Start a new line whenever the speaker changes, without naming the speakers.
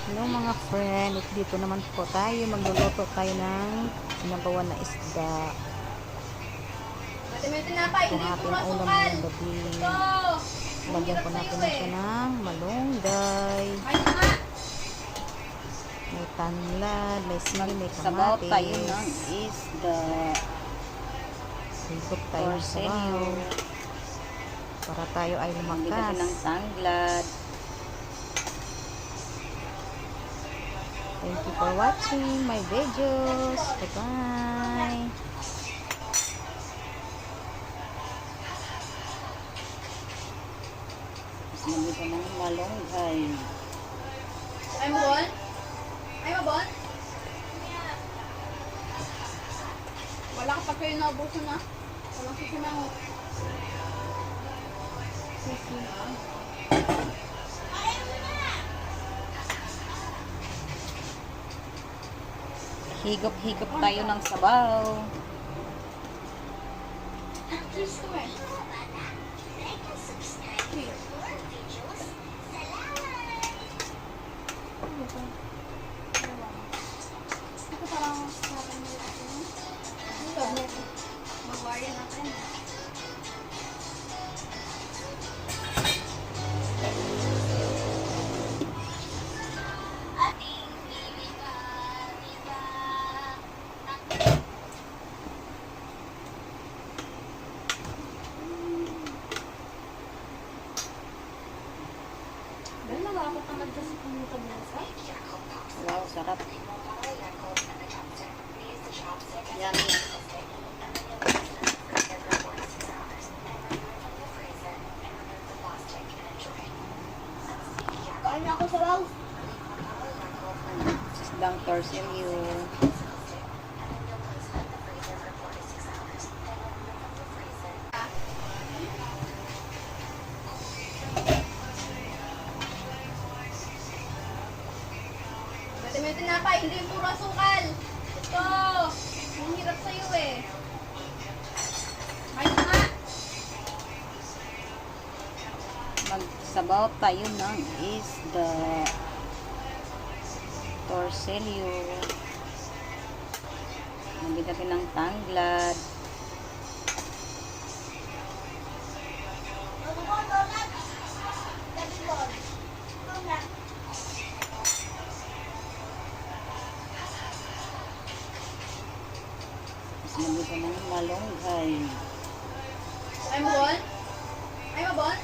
Hello mga friend, dito naman po tayo, magluluto tayo ng sinabawan na isda. Ito ating ulam ngayong gabi. Lagyan po natin na siya ng malunggay. May tanglad, may sili, may
Sabaw tayo ng
kamatis.
isda.
Higop tayo ng sabaw. Para tayo ay
Bili natin ng
lumakas.
tanglad.
Thank you for watching my videos. Bye-bye.
Bili ko ng malunggay.
Ay mo bon? Ay mo bon? Wala ka pa kayo naubusan na. Walang susunang.
Higop-higop tayo ng sabaw.
Cheers ko eh. Ito parang sa akin mag-warrior natin. Dahil nalakot naman kasi pumunta mo sa
Wow, sarap. Yan.
Kain na ako sa baw.
Isdang torsilyo.
May tinapay, hindi puro asukal. Ito. Ang hirap sa'yo eh. Kain na nga.
Magsabaw tayo ng isda. Torsilyo. Bili natin ng tanglad. Bili ko ng malunggay.
Ay mo bon? Ay mo bon?